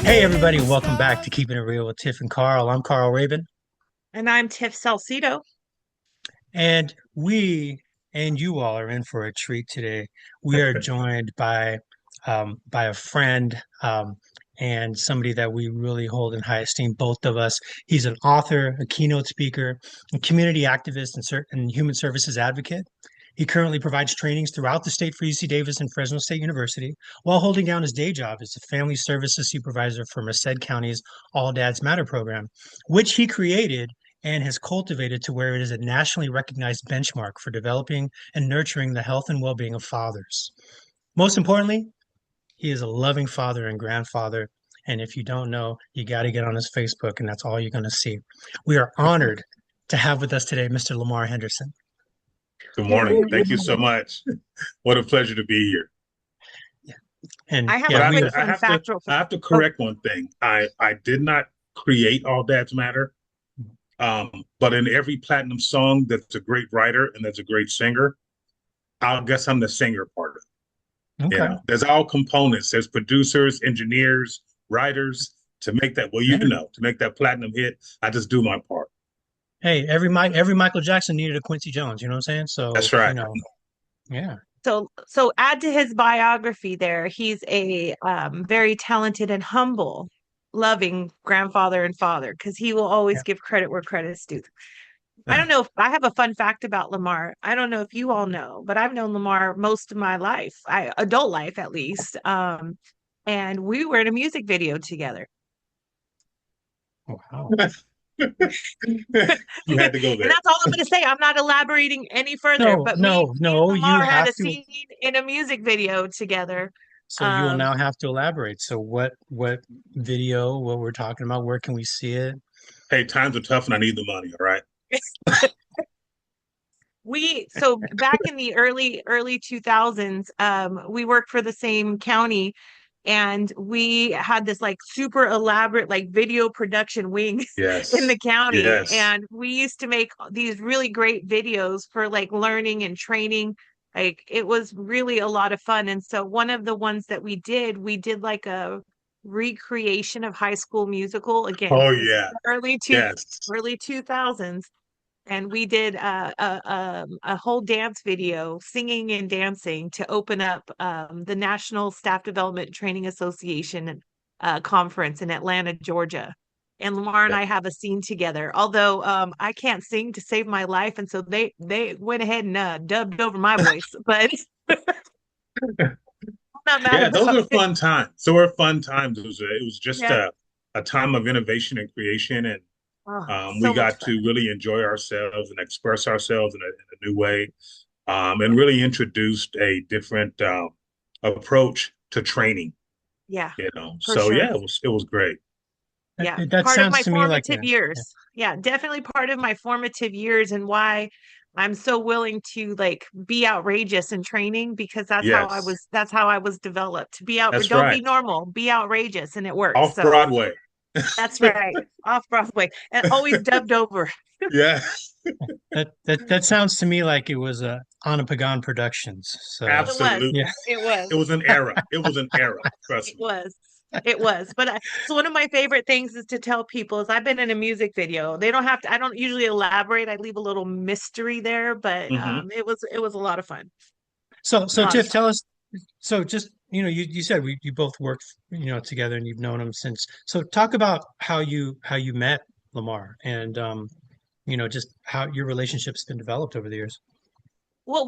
Hey everybody, welcome back to Keeping It Real with Tiff and Carl. I'm Carl Rabun, And I'm Tiff Salcido. and we and you all are in for a treat today. We are joined by a friend and somebody that we really hold in high esteem, both of us. He's an author, a keynote speaker, a community activist, and human services advocate. He currently provides trainings throughout the state for UC Davis and Fresno State University while holding down his day job as a Family Services Supervisor for Merced County's All Dads Matter program, which he created and has cultivated to where it is a nationally recognized benchmark for developing and nurturing the health and well being of fathers. Most importantly, he is a loving father and grandfather. And if you don't know, you got to get on his Facebook, and that's all you're going to see. We are honored to have with us today Mr. Lamar Henderson. Good morning. Thank you so much. What a pleasure to be here. And I have yeah, a we quick fun fact. I have to correct one thing. I did not create All Dads Matter, but in every platinum song, that's a great writer and that's a great singer. I guess I'm the singer part of it. You okay. know, there's all components. There's producers, engineers, writers to make that. Well, to make that platinum hit. I just do my part. Hey, every Michael Jackson needed a Quincy Jones. You know what I'm saying? So That's right. yeah. So add to his biography there. He's a very talented and humble, loving grandfather and father because he will always Yeah. give credit where credit's due. I don't know if I have a fun fact about Lamar. I don't know if you all know, but I've known Lamar most of my life, adult life at least. And we were in a music video together. Wow. You had to go And there. that's all I'm going to say. I'm not elaborating any further, No, but no, me and no, you Lamar had have a to. scene in a music video together. So you will Um, now have to elaborate. So what video, what we're talking about, where can we see it? Hey, times are tough and I need the money. All right. so back in the early 2000s, we worked for the same county, and we had this like super elaborate like video production wing in Yes. the county, Yes. and we used to make these really great videos for like learning and training. Like it was really a lot of fun. And so one of the ones that we did like a recreation of High School Musical. Again, Oh this is yeah. the Yes. early 2000s, and we did a whole dance video, singing and dancing, to open up the National Staff Development Training Association conference in Atlanta, Georgia. And Lamar and Yeah. I have a scene together. Although I can't sing to save my life, and so they went ahead and dubbed over my voice, but I'm not mad Yeah, those about are it. fun times. So were fun times. It was just Yeah. a time of innovation and creation, and Oh, we so much got fun. to really enjoy ourselves and express ourselves in a new way, and really introduced a different approach to training. Yeah, for So sure. yeah, it was great. Yeah, That part of sounds my to me like formative yeah. years. Yeah, definitely part of my formative years, and why I'm so willing to like be outrageous in training, because Yes, that's how I was developed. To be out that's Don't be right. normal, be outrageous, and it works. Off So Broadway. that's right. Off Broadway and always dubbed over. Yeah, That sounds to me like it was Anna Pagan Productions. So It was. yeah. absolutely. It was. It was an era. It was an era. It Trust me. was. It was. But so one of my favorite things is to tell people is I've been in a music video. They don't have to, I don't usually elaborate. I leave a little mystery there, but Hmm. it was a lot of fun. A So lot of Tiff, fun. tell us. So just you said you both worked together and you've known him since. So talk about how you met Lamar and just how your relationship's been developed over the years. Well,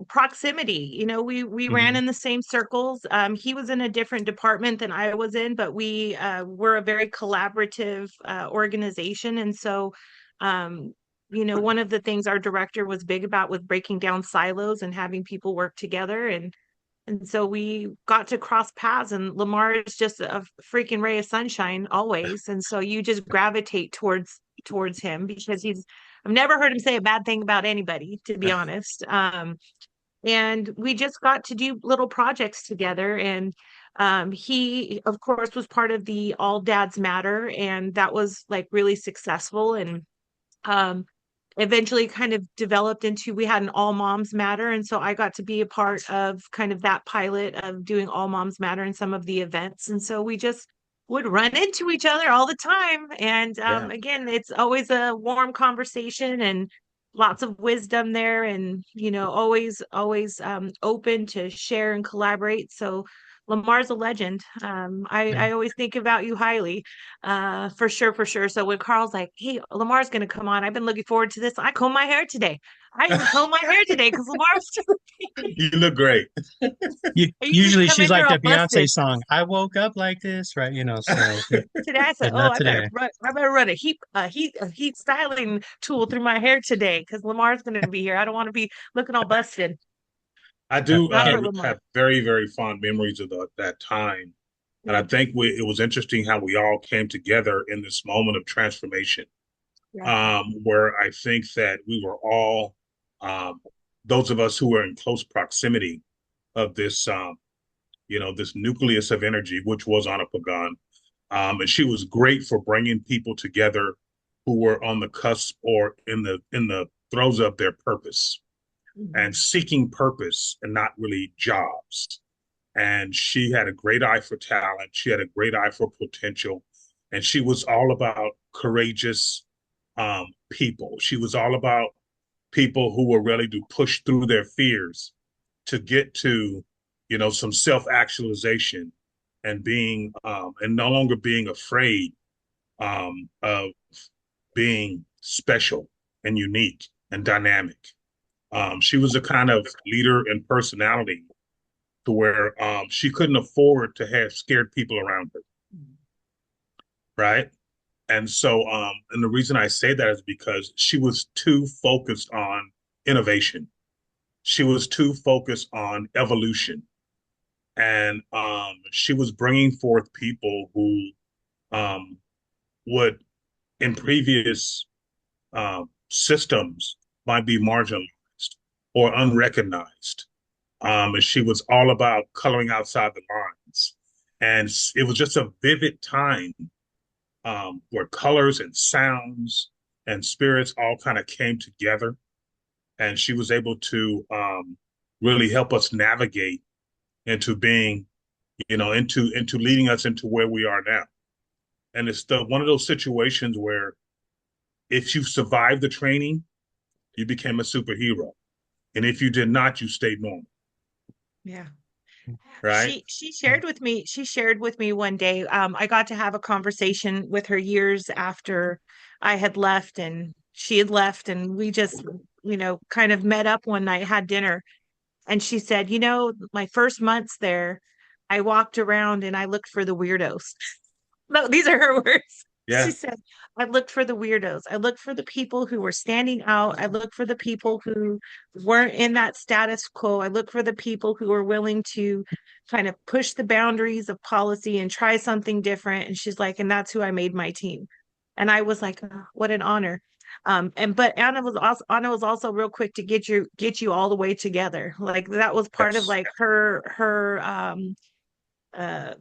proximity, we ran Hmm. in the same circles. He was in a different department than I was in, but we were a very collaborative organization. And so, one of the things our director was big about was breaking down silos and having people work together. And so we got to cross paths, and Lamar is just a freaking ray of sunshine always. And so you just gravitate towards him because I've never heard him say a bad thing about anybody, to be honest. And we just got to do little projects together. And he, of course, was part of the All Dads Matter, and that was like really successful. And um, eventually kind of developed into, we had an All Moms Matter. And so I got to be a part of kind of that pilot of doing All Moms Matter and some of the events. And so we just would run into each other all the time. And Yeah. again, it's always a warm conversation and lots of wisdom there, and always open to share and collaborate. So Lamar's a legend. Yeah. I always think about you highly, for sure, for sure. So when Carl's like, "Hey, Lamar's going to come on," I've been looking forward to this. I comb my hair today. I even comb my hair today because Lamar's You look great. he used to Usually come she's in here like all that Beyonce busted. song, I woke up like this, right? So, Today I said, but "Oh, not today. I better run a heat styling tool through my hair today because Lamar's going to be here. I don't want to be looking all busted." I do Not for Lamar. have very, very fond memories of that time. And I Yeah, think it was interesting how we all came together in this moment of transformation, yeah, where I think that we were all, um, those of us who were in close proximity of this, this nucleus of energy, which was Anna Pagan. And she was great for bringing people together who were on the cusp or in the throes of their purpose and mhm, seeking purpose and not really jobs. And she had a great eye for talent. She had a great eye for potential. And she was all about courageous people. She was all about people who were ready to push through their fears to get to, some self-actualization and being and no longer being afraid of being special and unique and dynamic. She was a kind of leader and personality to where she couldn't afford to have scared people around her, right? And so, and the reason I say that is because she was too focused on innovation. She was too focused on evolution, and she was bringing forth people who um, would, in previous systems, might be marginalized or unrecognized. And she was all about coloring outside the lines. And it was just a vivid time where colors and sounds and spirits all kind of came together. And she was able to really help us navigate into being, into leading us into where we are now. And it's one of those situations where if you survived the training, you became a superhero. And if you did not, you stayed normal, yeah. right? She shared with me one day. I got to have a conversation with her years after I had left and she had left, and we just, kind of met up one night, had dinner, and she said, my first months there, I walked around and I looked for the weirdos. No, these are her words. She Yeah. said, I looked for the weirdos. I looked for the people who were standing out. I looked for the people who weren't in that status quo. I looked for the people who were willing to kind of push the boundaries of policy and try something different. And she's like, and that's who I made my team. And I was like, "Oh, what an honor." And but Anna was also real quick to get you all the way together. Like that was part of Yes. like her uh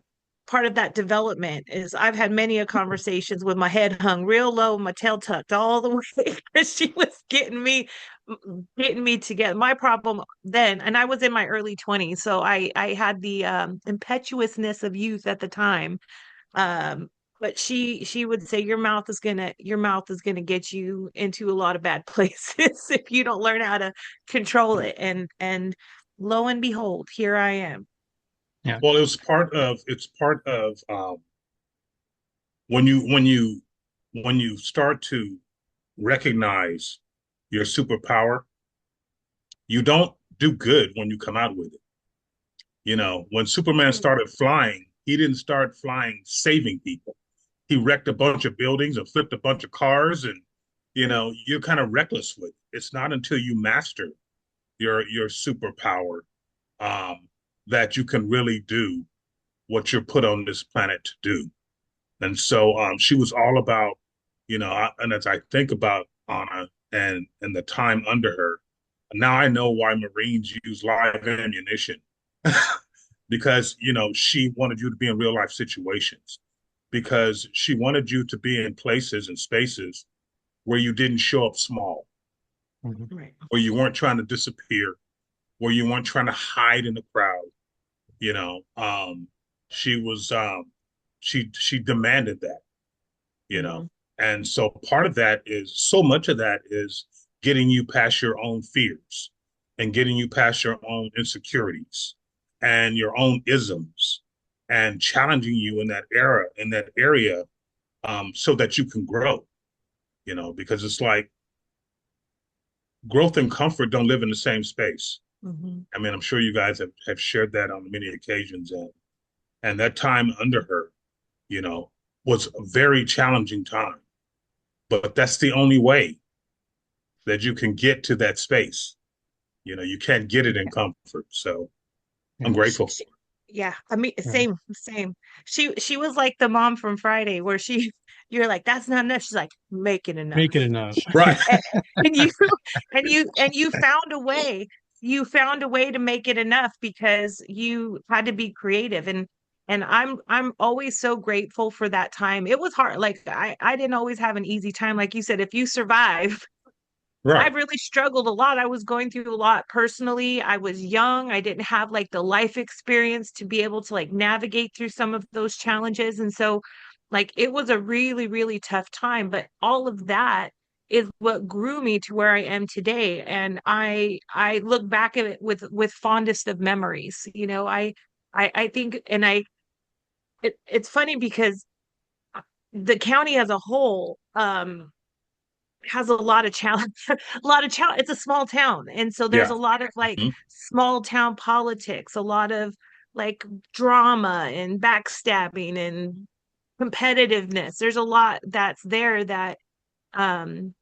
part of that development is I've had many a conversations with my head hung real low, my tail tucked all the way because she was getting me together. My problem then, and I was in my early 20s, so I had the impetuousness of youth at the time. Um, but she would say your mouth is gonna get you into a lot of bad places if you don't learn how to control it. And lo and behold, here I am. Yeah. Well, it's part of when you start to recognize your superpower, you don't do good when you come out with it. When Superman started flying, he didn't start flying saving people. He wrecked a bunch of buildings and flipped a bunch of cars, and you're kind of reckless with it. It's not until you master your superpower um, that you can really do what you're put on this planet to do. And so she was all about, and as I think about Anna and the time under her, now I know why Marines use live ammunition because, she wanted you to be in real life situations because she wanted you to be in places and spaces where you didn't show up small, Mhm. Right. where you weren't trying to disappear, where you weren't trying to hide in the crowd. You know, she was. she demanded that, you know. Mhm. And so part of that is, so much of that is getting you past your own fears and getting you past your own insecurities and your own isms and challenging you in that area, so that you can grow, you know, because it's like growth and comfort don't live in the same space. Mhm. I mean, I'm sure you guys have shared that on many occasions. And that time under her, you know, was a very challenging time. But that's the only way that you can get to that space. You know, you can't get it in comfort. So I'm Yeah. grateful for Yeah, I mean, Yeah. same. She was like the mom from Friday, where you're like, that's not enough. She's like, make it Make it enough. enough. it. Right. And, and you and you found a way. You found a way to make it enough because you had to be creative. And I'm always so grateful for that time. It was hard. Like I didn't always have an easy time. Like you said, if you survive, Right. I've really struggled a lot. I was going through a lot personally. I was young. I didn't have like the life experience to be able to like navigate through some of those challenges. And so, like, it was a really, really tough time. But all of that is what grew me to where I am today. And I look back at it with fondest of memories. I think, and it's funny because the county as a whole, has a lot of challenge, a lot of challenge. It's a small town, and so there's Yeah. a lot of like Mhm. small town politics, a lot of like drama and backstabbing and competitiveness. There's a lot that's there that um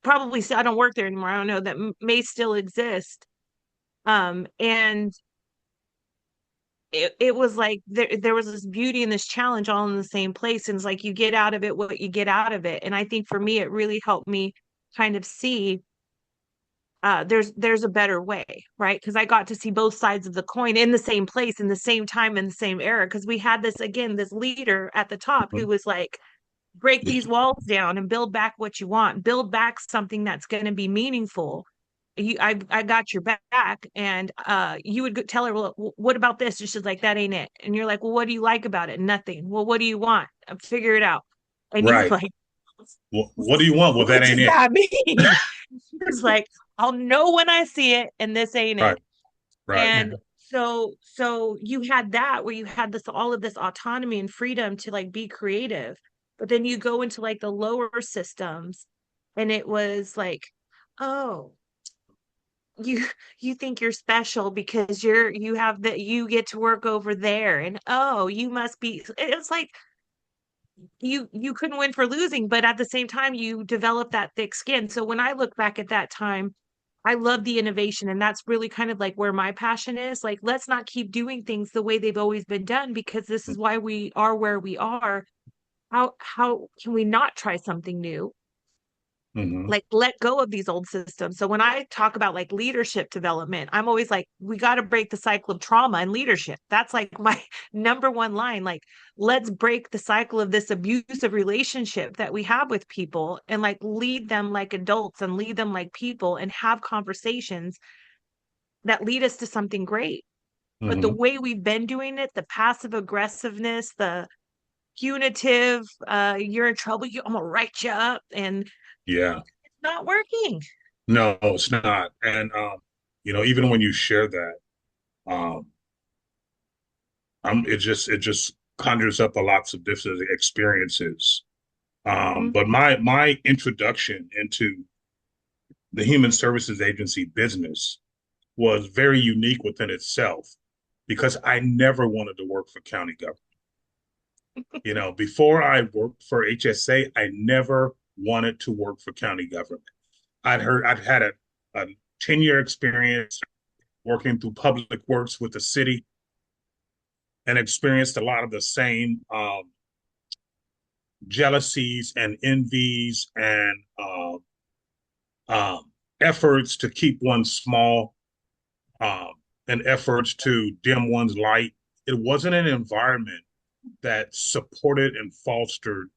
probably I don't work there anymore. I don't know that may still exist. And it was like there was this beauty and this challenge all in the same place. And it's like you get out of it what you get out of it. And I think for me, it really helped me kind of see there's a better way, right? Because I got to see both sides of the coin in the same place, in the same time, in the same era. Because we had this leader at the top who Mhm. was like, break these walls down and build back what you want, build back something that's going to be meaningful. I got your back, and you would tell her, well, what about this? And she's like, that ain't it. And you're like, well, what do you like about it? Nothing. Well, what do you want? Figure it out. And you're Right. like, What do you want? Well, that what ain't does it. that mean? It's like, I'll know when I see it, and this ain't Right. it. Right. Yeah. And so you had that where you had this all of this autonomy and freedom to like be creative. But then you go into like the lower systems, and it was like, oh, you you think you're special because you have that you get to work over there, and oh, you must be. It's like you couldn't win for losing, but at the same time you develop that thick skin. So when I look back at that time, I love the innovation, and that's really kind of like where my passion is. Like, let's not keep doing things the way they've always been done, because this is why we are where we are. How can we not try something new? Hmm. Like, let go of these old systems. So when I talk about like leadership development, I'm always like, we got to break the cycle of trauma and leadership. That's like my number one line. Like, let's break the cycle of this abusive relationship that we have with people, and like lead them like adults and lead them like people, and have conversations that lead us to something great. But the Hmm. way we've been doing it, the passive aggressiveness, the punitive, you're in trouble, I'm gonna write you up, and Yeah. it's not working. No, it's not. And you know, even when you share that, um, it just conjures up a lots of different experiences. Mhm. But my introduction into the human services agency business was very unique within itself because I never wanted to work for county government. You know, before I worked for HSA, I never wanted to work for county government. I'd had a 10-year experience working through public works with the city and experienced a lot of the same jealousies and envies and efforts to keep one small, um, and efforts to dim one's light. It wasn't an environment that supported and fostered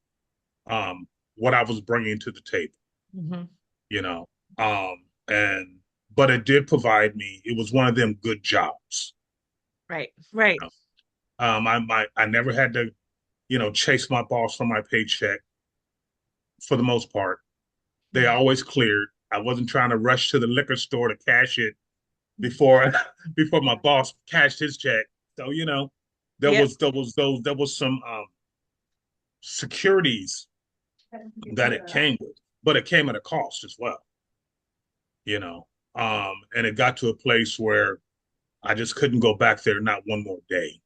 what I was bringing to the table, Mhm. you know. And but it did provide me. It was one of them good jobs. Right, right. You know? I never had to. chase my boss for my paycheck for the most part. They always cleared. I wasn't trying to rush to the liquor store to cash it before before my boss cashed his check. So, there Yep. was some securities that it came with, but it came at a cost as well, you know. And it got to a place where I just couldn't go back there not one more day,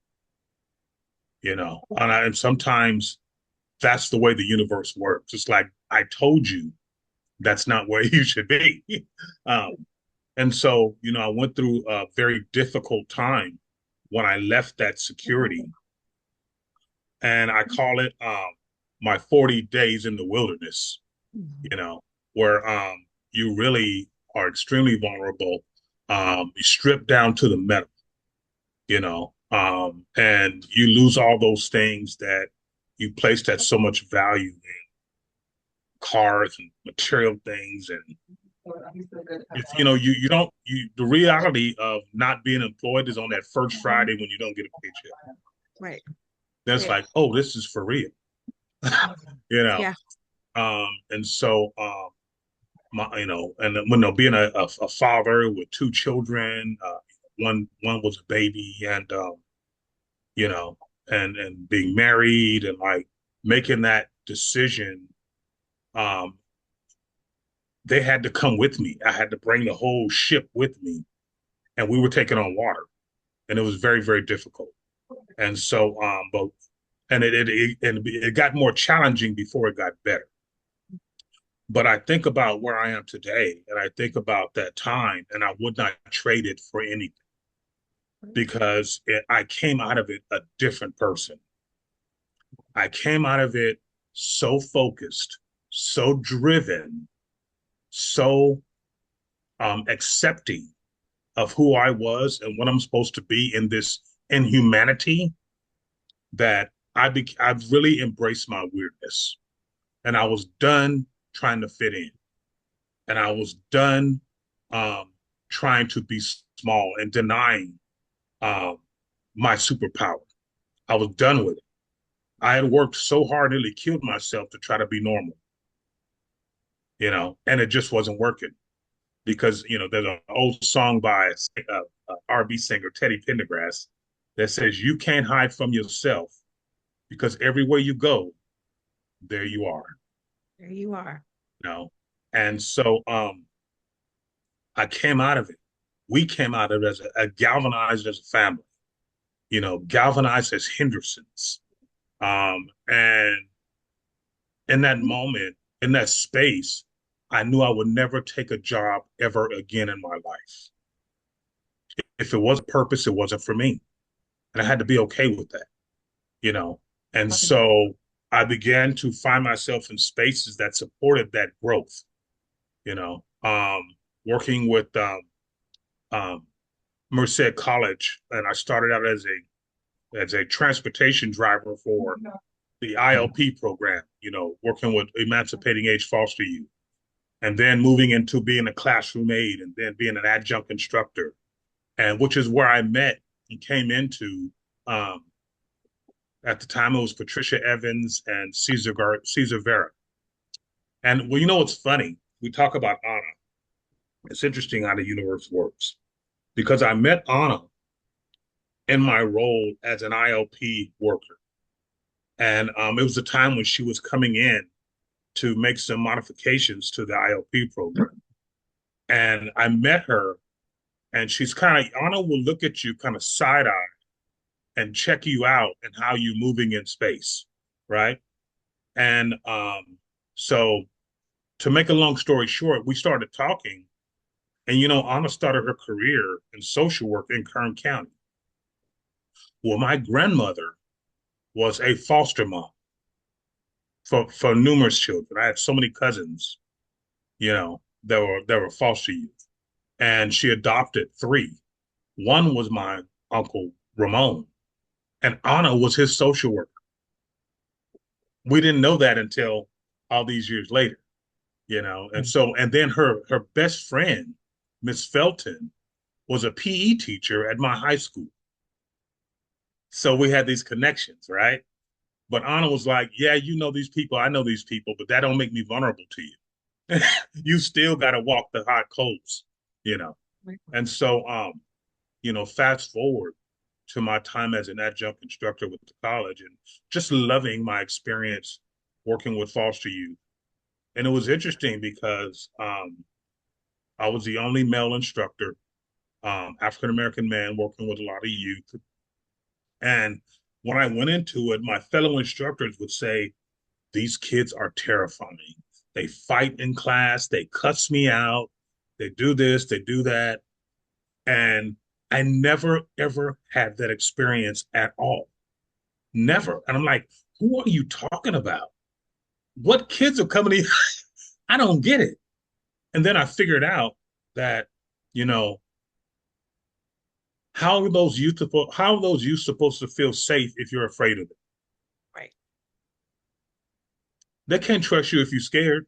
and sometimes that's the way the universe works. It's like, I told you that's not where you should be. um, and so, I went through a very difficult time when I left that security, and I call it my 40 days in the wilderness, where you really are extremely vulnerable. You strip down to the metal, and you lose all those things that you placed at so much value in, cars and material things. And it's, you don't, the reality of not being employed is on that first Friday when you don't get a paycheck. Right. That's like, oh, this is for real, Yeah. And so, and when being a father with two children, one was a baby, and and being married, and like making that decision, um, they had to come with me. I had to bring the whole ship with me, and we were taking on water, and it was very, very difficult. And so, but and it got more challenging before it got better. But I think about where I am today, and I think about that time, and I would not trade it for anything, because I came out of it a different person. I came out of it so focused, so driven, so accepting of who I was and what I'm supposed to be in humanity, that I've really embraced my weirdness, and I was done trying to fit in, and I was done trying to be small and denying um, my superpower. I was done with it. I had worked so hard, nearly killed myself to try to be normal, and it just wasn't working, because there's an old song by R&B singer Teddy Pendergrass that says, "You can't hide from yourself, because everywhere you go, there you are." There you are. And so I came out of it. We came out of it as a galvanized as a family, galvanized as Hendersons. And in that moment, in that space, I knew I would never take a job ever again in my life. If it was a purpose, it wasn't for me. And I had to be okay with that, you know. And so I began to find myself in spaces that supported that growth, you know, working with um, Merced College. And I started out as a transportation driver for the ILP program, working with emancipating age foster youth, and then moving into being a classroom aide, and then being an adjunct instructor, and which is where I met and came into. Um, at the time, it was Patricia Evans and Caesar Vera. And well, what's funny? We talk about Anna. It's interesting how the universe works, because I met Anna in my role as an ILP worker. And it was a time when she was coming in to make some modifications to the ILP program. And I met her, and she's Anna will look at you kind of side eye and check you out and how you're moving in space, right? And so, to make a long story short, we started talking, and Anna started her career in social work in Kern County. Well, my grandmother was a foster mom for numerous children. I had so many cousins, that were foster youth, and she adopted three. One was my uncle Ramon, and Anna was his social worker. We didn't know that until all these years later, and so, and then her best friend, Miss Felton, was a PE teacher at my high school. So we had these connections, right? But Anna was like, yeah, you know these people, I know these people, but that don't make me vulnerable to you. You still got to walk the hot coals, you know. And so, fast forward to my time as an adjunct instructor with the college and just loving my experience working with foster youth. And it was interesting because I was the only male instructor, African American man working with a lot of youth. And when I went into it, my fellow instructors would say, these kids are terrifying. They fight in class, they cuss me out, they do this, they do that. And I never, ever had that experience at all. Never. And I'm like, who are you talking about? What kids are coming in? I don't get it. And then I figured out that, you know, how are those youth supposed to feel safe if you're afraid of it? Right. They can't trust you if you're scared,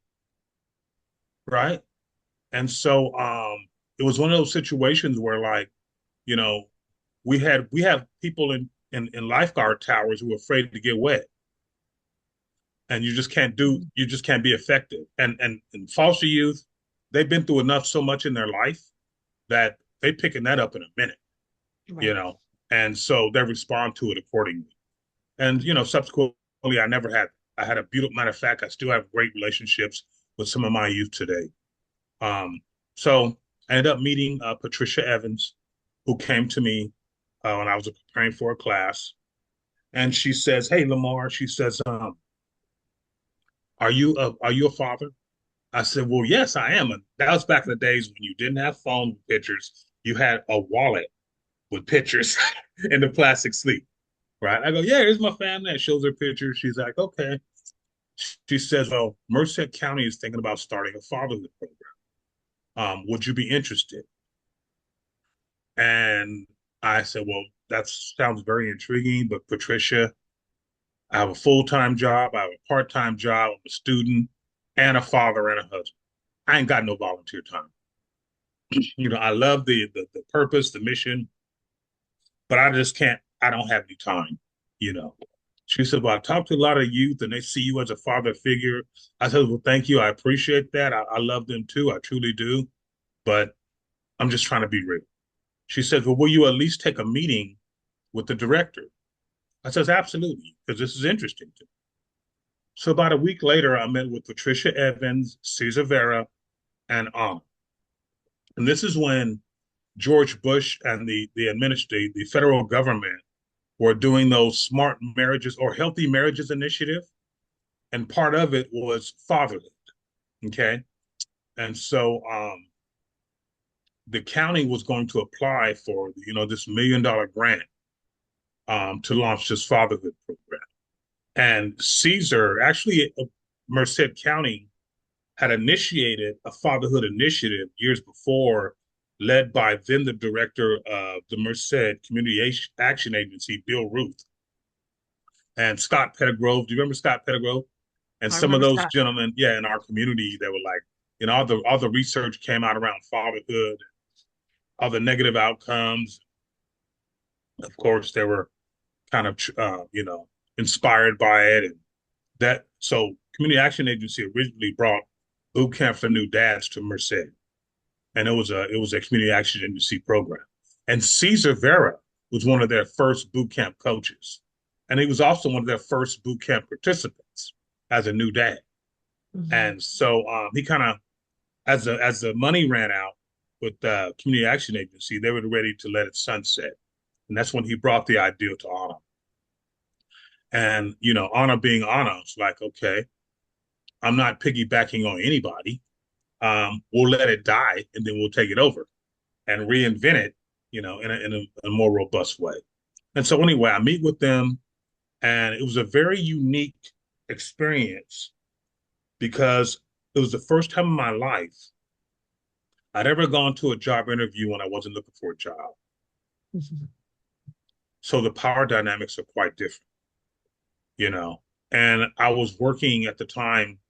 right? And so it was one of those situations where like, you know, we have people in lifeguard towers who are afraid to get wet. And you just can't be effective. And foster youth, they've been through enough so much in their life that they picking that up in a minute, you Right. know. And so they respond to it accordingly. And subsequently, I had a beautiful, matter of fact, I still have great relationships with some of my youth today. So I ended up meeting Patricia Evans, who came to me when I was preparing for a class, and she says, "Hey, Lamar," she says, are you a father?" I said, "Well, yes, I am." And that was back in the days when you didn't have phone with pictures. You had a wallet with pictures in the plastic sleeve, right? I go, "Yeah, here's my family." It shows her pictures. She's like, "Okay." She says, "Oh, Merced County is thinking about starting a fatherhood program. Would you be interested?" And I said, "Well, that sounds very intriguing, but Patricia, I have a full-time job, I have a part-time job, I'm a student, and a father and a husband. I ain't got no volunteer time. I love the purpose, the mission, but I just can't, I don't have any time, you know." She said, "Well, I talk to a lot of youth and they see you as a father figure." I said, "Well, thank you. I appreciate that. I love them too. I truly do. But I'm just trying to be real." She said, "Well, will you at least take a meeting with the director?" I says, "Absolutely, because this is interesting to me." So about a week later, I met with Patricia Evans, Cesar Vera, and Anna. And this is when George Bush and the federal government were doing those smart marriages or healthy marriages initiative. And part of it was fatherhood. Okay. And so the county was going to apply for, this $1 million grant to launch this fatherhood program. And Caesar, actually, Merced County had initiated a fatherhood initiative years before, led by then the director of the Merced Community Action Agency, Bill Ruth, and Scott Pettigrove. Do you remember Scott Pettigrove? And I some of remember those Scott. gentlemen, yeah, in our community, they were like, all the research came out around fatherhood, all the negative outcomes. Of course, they were kind of, inspired by it, and that. So, Community Action Agency originally brought boot camp for new dads to Merced, and it was a community action agency program. And Cesar Vera was one of their first boot camp coaches, and he was also one of their first boot camp participants as a new dad. Mhm. And so he kind of, as the money ran out with the community action agency, they were ready to let it sunset, and that's when he brought the idea to Anna. And Anna being Anna, it's like, okay, I'm not piggybacking on anybody. We'll let it die, and then we'll take it over and reinvent it, in a more robust way. And so anyway, I meet with them, and it was a very unique experience because it was the first time in my life I'd ever gone to a job interview when I wasn't looking for a job. Mhm. So the power dynamics are quite different, you know. And I was working at the time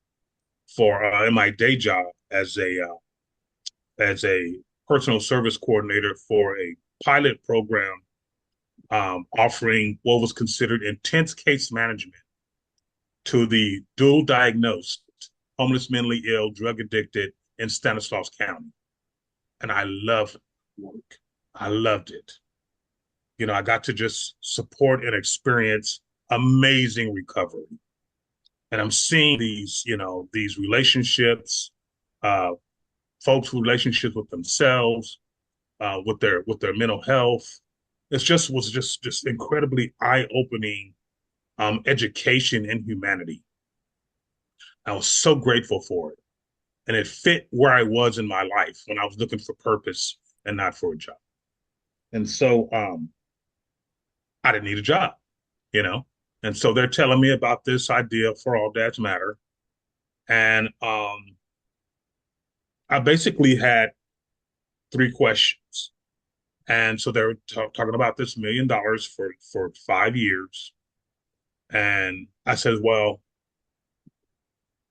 for in my day job as a personal service coordinator for a pilot program offering what was considered intense case management to the dual diagnosed, homeless, mentally ill, drug addicted in Stanislaus County. And I loved work. I loved it. I got to just support and experience amazing recovery. And I'm seeing these relationships, uh, folks' relationships with themselves, with their mental health. It just was just incredibly eye-opening education in humanity. I was so grateful for it. And it fit where I was in my life when I was looking for purpose and not for a job. And so I didn't need a job, you know? And so they're telling me about this idea for All Dads Matter. And I basically had three questions. And so they're talking about this $1 million for 5 years. And I said, well,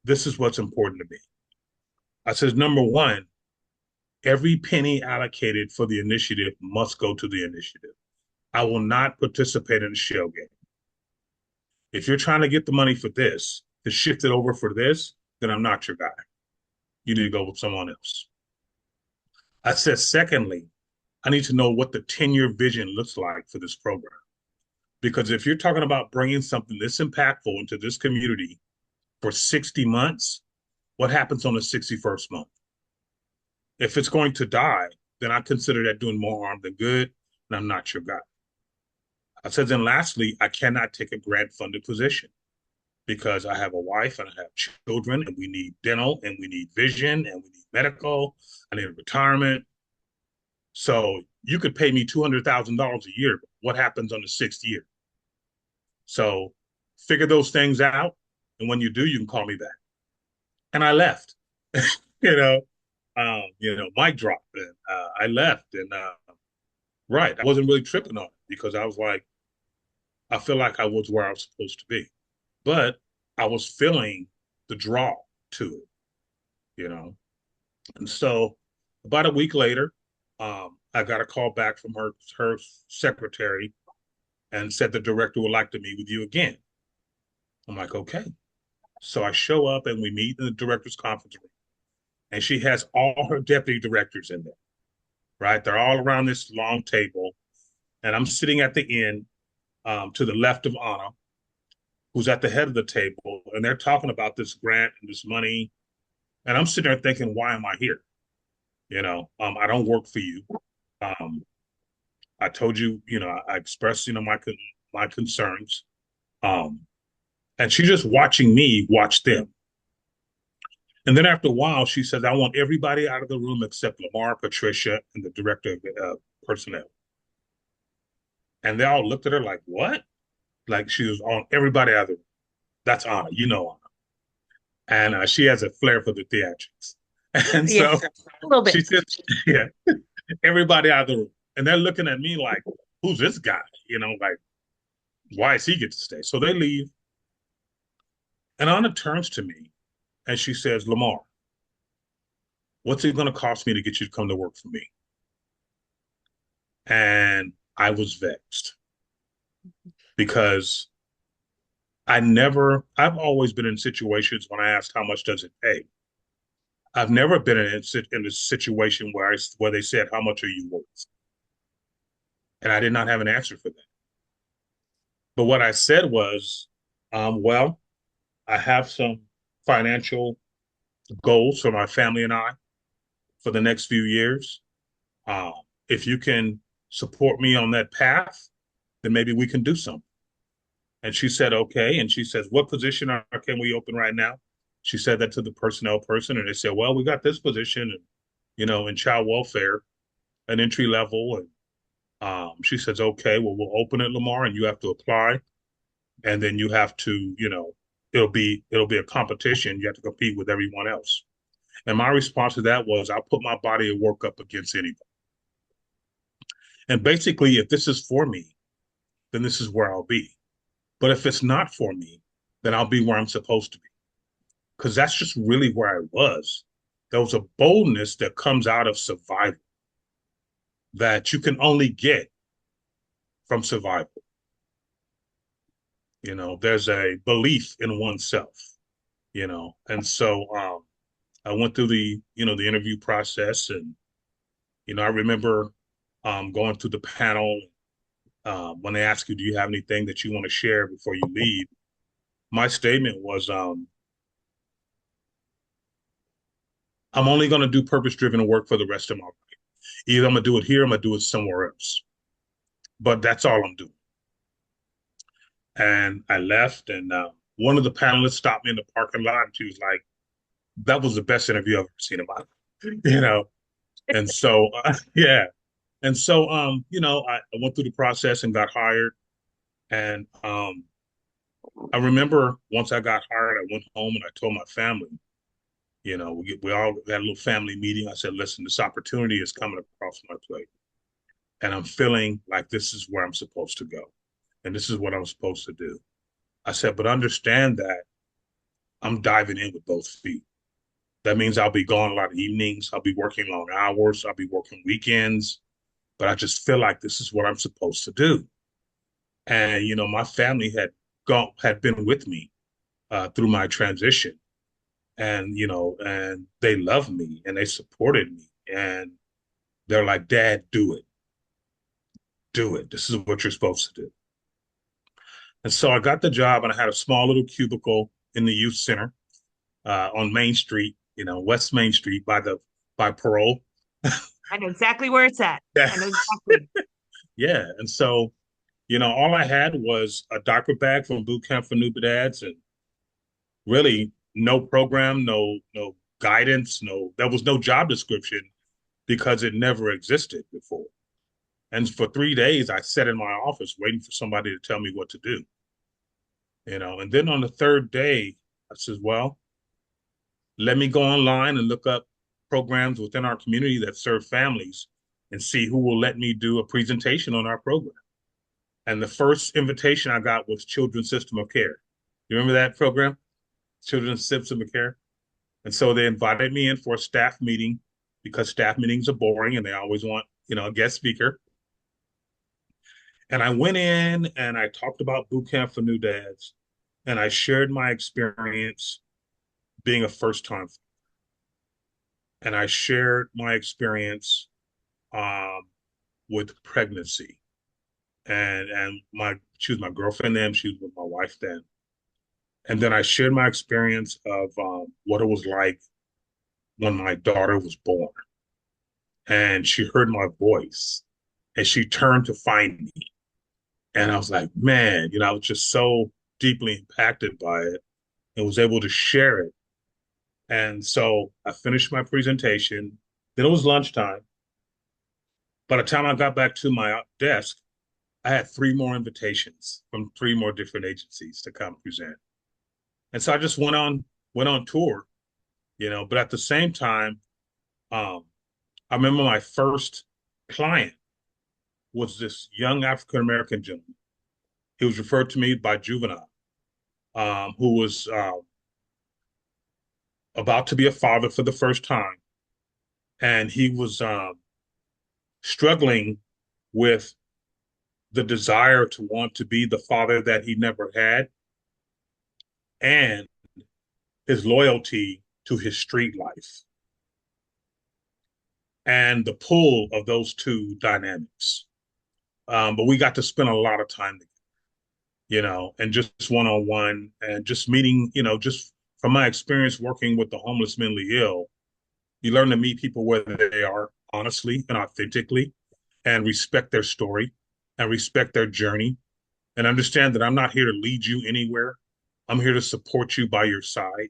this is what's important to me. I said, number one, every penny allocated for the initiative must go to the initiative. I will not participate in a shell game. If you're trying to get the money for this, to shift it over for this, then I'm not your guy. You need to go with someone else. I said, secondly, I need to know what the 10-year vision looks like for this program. Because if you're talking about bringing something this impactful into this community for 60 months, what happens on the 61st month? If it's going to die, then I consider that doing more harm than good, and I'm not your guy. I said, then lastly, I cannot take a grant-funded position because I have a wife and I have children, and we need dental, and we need vision, and we need medical. I need a retirement. So you could pay me $200,000 a year, but what happens on the 6th year? So figure those things out, and when you do, you can call me back. And I left. you know, mic drop, and I left, and right, I wasn't really tripping on it because I was like, I feel like I was where I was supposed to be, but I was feeling the draw to it. And so about a week later, I got a call back from her secretary and said the director would like to meet with you again. I'm like, okay. So I show up and we meet in the director's conference room, and she has all her deputy directors in there, right? They're all around this long table, and I'm sitting at the end to the left of Anna, who's at the head of the table, and they're talking about this grant and this money. And I'm sitting there thinking, why am I here? I don't work for you. Um, I told you, I expressed, my concerns. And she's just watching me watch them. And then after a while, she says, I want everybody out of the room except Lamar, Patricia, and the director of personnel. And they all looked at her like, what? Like she was on everybody out of the room. That's Anna, Anna. And she has a flair for the theatrics. And so a little bit. She said, yeah, everybody out of the room. And they're looking at me like, who's this guy? Like, why does he get to stay? So they leave. And Anna turns to me and she says, Lamar, what's it going to cost me to get you to come to work for me? And I was vexed because I've always been in situations when I asked how much does it pay. I've never been in a situation where they said, how much are you worth? And I did not have an answer for that. But what I said was, well, I have some financial goals for my family and I for the next few years. If you can support me on that path, then maybe we can do something. And she said, okay. And she says, what position can we open right now? She said that to the personnel person. And they said, well, we got this position, in child welfare, an entry level. And she says, okay, well, we'll open it, Lamar, and you have to apply. And then you have to, it'll be a competition. You have to compete with everyone else. And my response to that was, I'll put my body of work up against anybody. And basically, if this is for me, then this is where I'll be. But if it's not for me, then I'll be where I'm supposed to be. Because that's just really where I was. There was a boldness that comes out of survival that you can only get from survival. There's a belief in oneself, and so I went through the interview process, and I remember going through the panel when they ask you, do you have anything that you want to share before you leave? My statement was, I'm only going to do purpose-driven work for the rest of my life. Either I'm going to do it here, I'm going to do it somewhere else. But that's all I'm doing. And I left, and one of the panelists stopped me in the parking lot, and she was like, that was the best interview I've ever seen in my life. And so, yeah. And so, I went through the process and got hired. And I remember once I got hired, I went home and I told my family, we all had a little family meeting. I said, listen, this opportunity is coming across my plate. And I'm feeling like this is where I'm supposed to go. And this is what I'm supposed to do. I said, but understand that I'm diving in with both feet. That means I'll be gone a lot of evenings. I'll be working long hours. I'll be working weekends. But I just feel like this is what I'm supposed to do. And, my family had been with me through my transition. And, and they loved me and they supported me. And they're like, Dad, do it. Do it. This is what you're supposed to do. And so I got the job, and I had a small little cubicle in the youth center on Main Street, West Main Street by Parole. I know exactly where it's at. Yeah. I know exactly. Yeah. And so, all I had was a diaper bag from boot camp for new dads, and really no program, no guidance, there was no job description because it never existed before. And for 3 days, I sat in my office waiting for somebody to tell me what to do. And then on the third day, I said, well, let me go online and look up programs within our community that serve families and see who will let me do a presentation on our program. And the first invitation I got was Children's System of Care. You remember that program? Children's System of Care. And so they invited me in for a staff meeting because staff meetings are boring and they always want, a guest speaker. And I went in and I talked about boot camp for new dads, and I shared my experience being a first time. And I shared my experience with pregnancy. And she was my girlfriend then, she was with my wife then. And then I shared my experience of what it was like when my daughter was born. And she heard my voice and she turned to find me. And I was like, man, I was just so deeply impacted by it and was able to share it. And so I finished my presentation. Then it was lunchtime. By the time I got back to my desk, I had 3 more invitations from 3 more different agencies to come present. And so I just went on tour, but at the same time, I remember my first client was this young African American gentleman. He was referred to me by Juvenile, who was about to be a father for the first time. And he was struggling with the desire to want to be the father that he never had, and his loyalty to his street life, and the pull of those two dynamics. But we got to spend a lot of time together, and just one-on-one, and just meeting, just from my experience working with the homeless mentally ill, you learn to meet people where they are honestly and authentically, and respect their story and respect their journey, and understand that I'm not here to lead you anywhere. I'm here to support you by your side.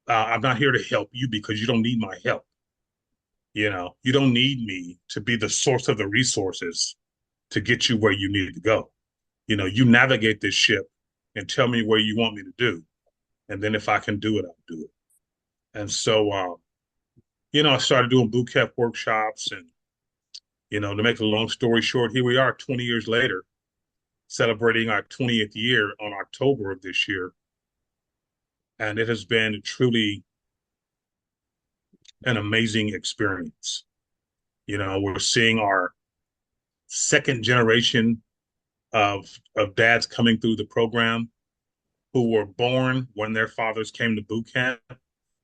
I'm not here to help you because you don't need my help. You don't need me to be the source of the resources to get you where you need to go. You navigate this ship and tell me where you want me to do. And then if I can do it, I'll do it. And so, I started doing boot camp workshops, and, to make a long story short, here we are 20 years later, celebrating our 20th year on October of this year. And it has been truly an amazing experience. We're seeing our second generation of dads coming through the program who were born when their fathers came to boot camp,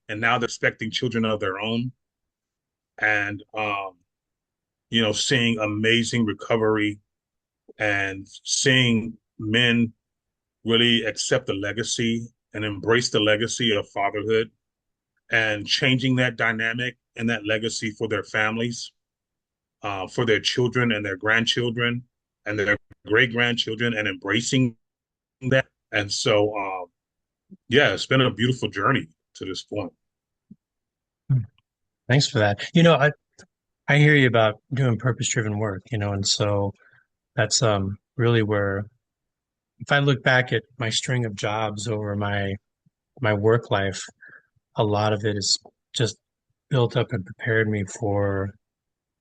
and now they're expecting children of their own, and seeing amazing recovery and seeing men really accept the legacy and embrace the legacy of fatherhood and changing that dynamic and that legacy for their families, for their children and their grandchildren and their great grandchildren, and embracing that. And so, yeah, it's been a beautiful journey to this point. Thanks for that. I hear you about doing purpose-driven work, and so that's really where if I look back at my string of jobs over my work life, a lot of it is just built up and prepared me for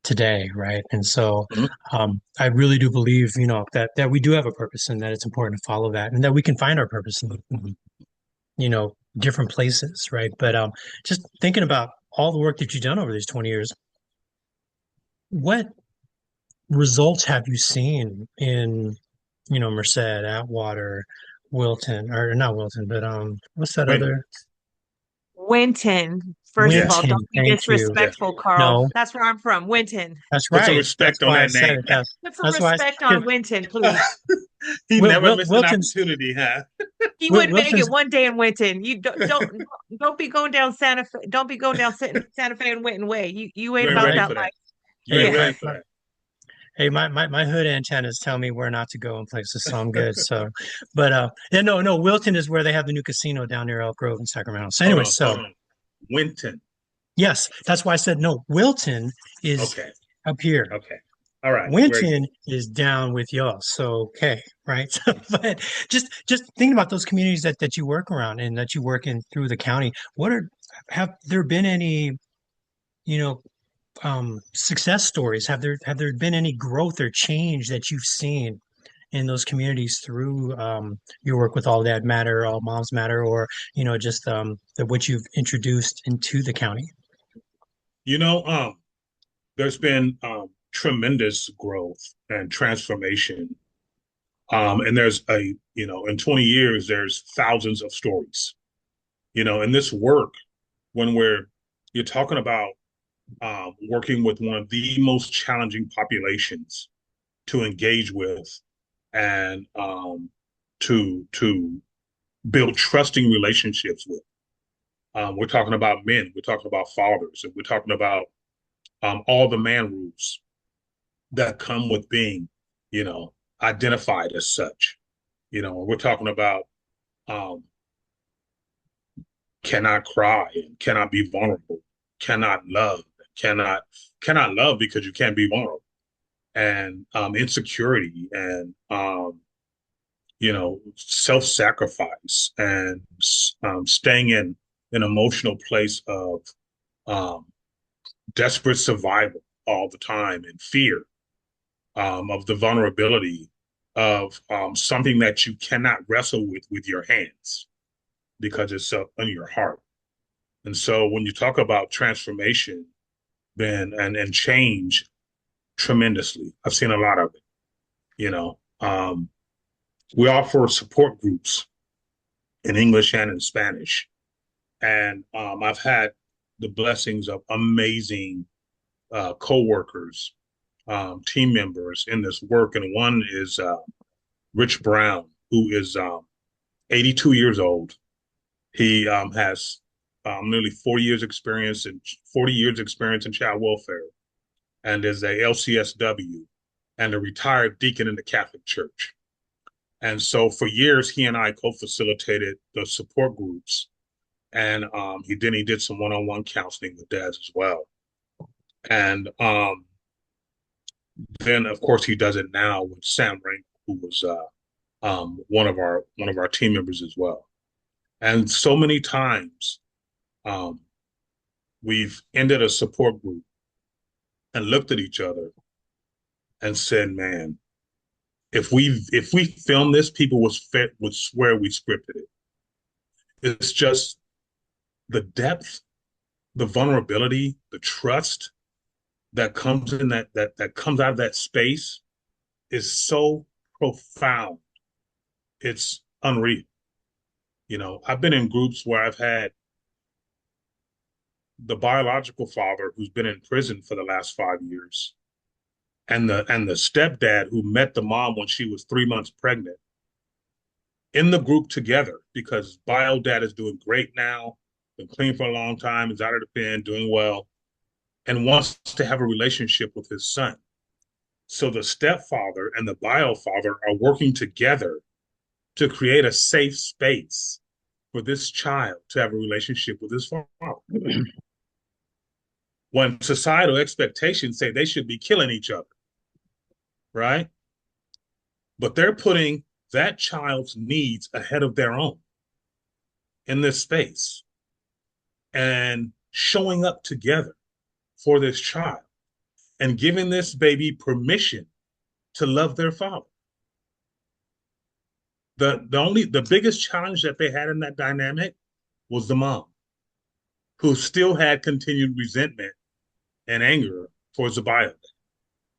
today, right? And so Mhm. I really do believe, that we do have a purpose and that it's important to follow that and that we can find our purpose in, different places, right? But just thinking about all the work that you've done over these 20 years, what results have you seen in, Merced, Atwater, Wilton, or not Wilton, but what's that Wait, other? Winton. First of all, yes, Winton, don't be thank you. yes. disrespectful, Carl. No, That's where I'm from, Winton. that's Put some right. That's respect on why I that said name. it. That's Put some that's why respect because on Winton, please. He never missed an Wilton's opportunity, huh? He would make Wilton's it one day in Winton. You don't be going down Santa Fe. Don't be going down Santa Fe and Winton Way. You You ain't ain't about ready hey that for life. that. You hey ain't Yeah. ready for that. my hood antennas tell me where not to go in places, so I'm good. So, but yeah, no, Wilton is where they have the new casino down near Elk Grove in Sacramento. So Hold anyway, on, so hold on. Winton. yes, that's why I said no. Wilton is Okay, up here. okay. All right, very good. Winton is down with y'all. So okay, right? But just thinking about those communities that you work around and that you work in through the county, have there been any, you know, success stories? Have there been any growth or change that you've seen in those communities through your work with All Dad Matter, All Moms Matter, or just what you've introduced into the county? You know, there's been tremendous growth and transformation. And there's in 20 years, there's thousands of stories. In this work, when you're talking about working with one of the most challenging populations to engage with and to build trusting relationships with. We're talking about men, we're talking about fathers, and we're talking about all the man rules that come with being, you know, identified as such. We're talking about um, cannot cry and cannot be vulnerable, cannot love, cannot love because you can't be vulnerable, and insecurity and self-sacrifice and staying in an emotional place of um, desperate survival all the time and fear of the vulnerability of something that you cannot wrestle with your hands because it's in your heart. And so when you talk about transformation, then and change tremendously, I've seen a lot of it. You know, we offer support groups in English and in Spanish, and I've had the blessings of amazing co-workers, team members in this work, and one is Rich Brown, who is 82 years old. He has nearly 40 years experience in child welfare, and is a LCSW and a retired deacon in the Catholic Church. And so for years, he and I co-facilitated the support groups, and he did some one-on-one counseling with dads as well. And then, of course, he does it now with Sam Ring, who was one of our team members as well. And so many times, um, we've ended a support group and looked at each other and said, "Man, if we film this, people would swear we scripted it." It's just the depth, the vulnerability, the trust that comes in that comes out of that space is so profound. It's unreal. I've been in groups where I've had the biological father who's been in prison for the last 5 years, and the stepdad who met the mom when she was 3 months pregnant in the group together, because bio dad is doing great now, been clean for a long time, is out of the pen, doing well, and wants to have a relationship with his son. So the stepfather and the bio father are working together to create a safe space for this child to have a relationship with his father. When societal expectations say they should be killing each other, right? But they're putting that child's needs ahead of their own in this space and showing up together for this child and giving this baby permission to love their father. The biggest challenge that they had in that dynamic was the mom, who still had continued resentment and anger towards the bio,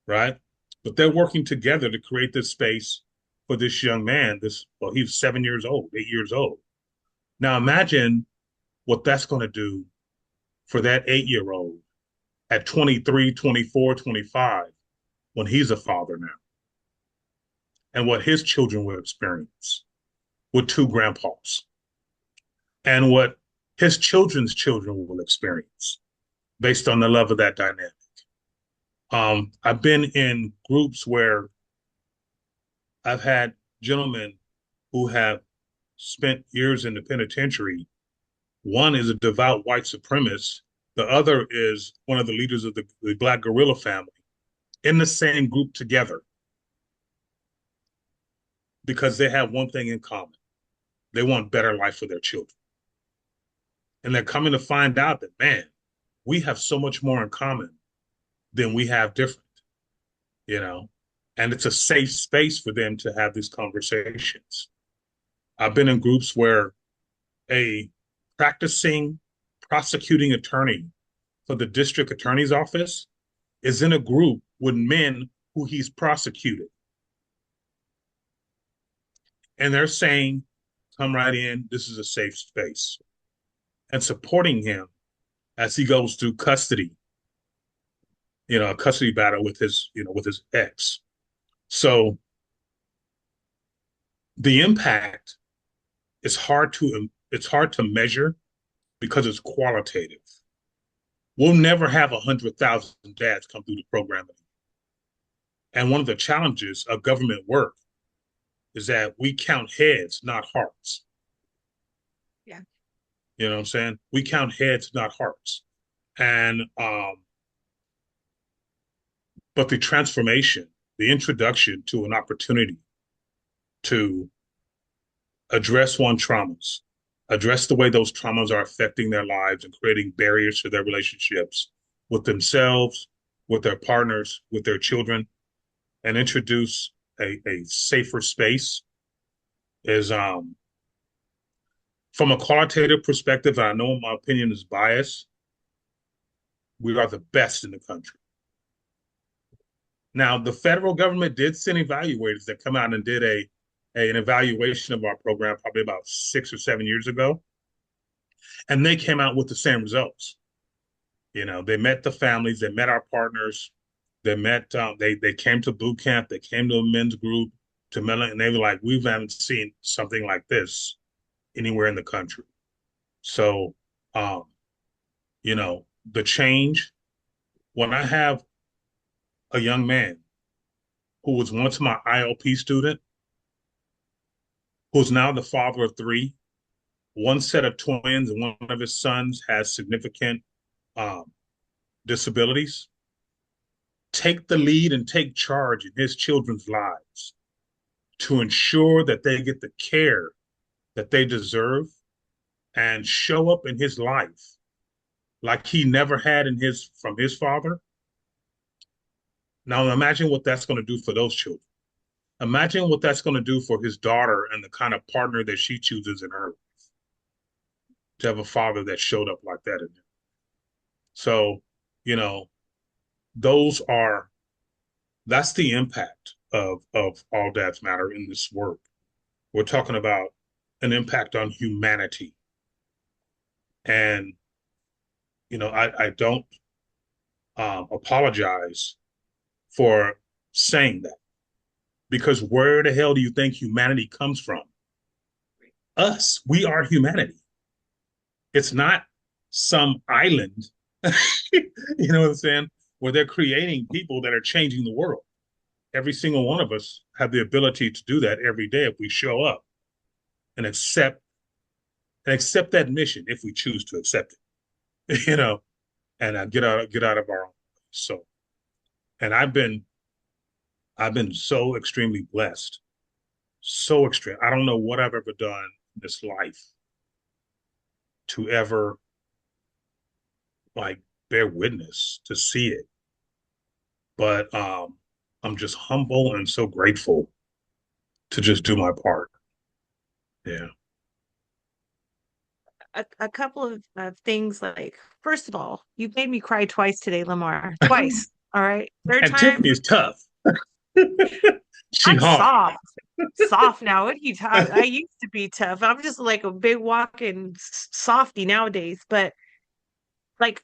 right? But they're working together to create this space for this young man. He was 7 years old, 8 years old. Now imagine what that's going to do for that 8-year-old at 23, 24, 25, when he's a father now, and what his children will experience with two grandpas, and what his children's children will experience based on the love of that dynamic. I've been in groups where I've had gentlemen who have spent years in the penitentiary. One is a devout white supremacist. The other is one of the leaders of the Black guerrilla family, in the same group together, because they have one thing in common. They want better life for their children. And they're coming to find out that, man, we have so much more in common than we have different, and it's a safe space for them to have these conversations. I've been in groups where a practicing prosecuting attorney for the district attorney's office is in a group with men who he's prosecuted. And they're saying, come right in, this is a safe space, and supporting him as he goes through custody, a custody battle with his ex. So the impact is hard to measure because it's qualitative. We'll never have 100,000 dads come through the program. And one of the challenges of government work is that we count heads, not hearts. Yeah. You know what I'm saying? We count heads, not hearts. And but the transformation, the introduction to an opportunity to address one's traumas, address the way those traumas are affecting their lives and creating barriers to their relationships with themselves, with their partners, with their children, and introduce a safer space is, from a qualitative perspective, I know my opinion is biased, we are the best in the country. Now, the federal government did send evaluators that come out and did an evaluation of our program probably about 6 or 7 years ago. And they came out with the same results. They met the families, they met our partners, they came to boot camp, they came to a men's group, and they were like, we haven't seen something like this anywhere in the country. So, the change, when I have a young man who was once my ILP student, who's now the father of 3, one set of twins, and one of his sons has significant disabilities, take the lead and take charge in his children's lives to ensure that they get the care that they deserve and show up in his life like he never had from his father. Now imagine what that's going to do for those children. Imagine what that's going to do for his daughter and the kind of partner that she chooses in her life, to have a father that showed up like that in there. So, that's the impact of All Dads Matter in this work. We're talking about an impact on humanity. And, I don't apologize for saying that, because where the hell do you think humanity comes from? Us. We are humanity. It's not some island, you know what I'm saying, where they're creating people that are changing the world. Every single one of us have the ability to do that every day if we show up and accept that mission if we choose to accept it, and get out of our own way. So, and I've been so extremely blessed, so extreme. I don't know what I've ever done in this life to ever like bear witness to see it, but I'm just humble and so grateful to just do my part. Yeah. A couple of things, like, first of all, you made me cry twice today, Lamar. Twice. All right. Third And time, Tiffany is tough. She I'm hard. soft. Soft now. What are you talking? I used to be tough. I'm just like a big walking softy nowadays. But like,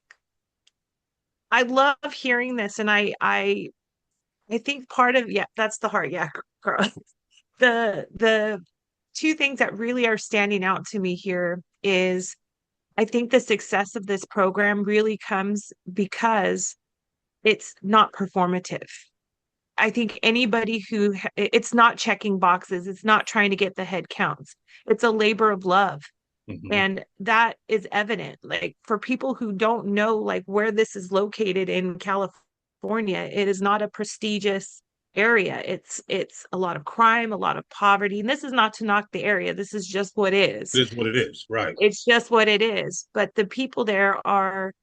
I love hearing this, and I think part of, yeah, that's the heart. Yeah, girl. The two things that really are standing out to me here is, I think the success of this program really comes because it's not performative. I think anybody who, it's not checking boxes, it's not trying to get the head counts. It's a labor of love. Mhm. And that is evident. Like, for people who don't know like where this is located in California, it is not a prestigious area. It's a lot of crime, a lot of poverty. And this is not to knock the area. This is just what is. It is what it is, right? It's just what it is. But the people there are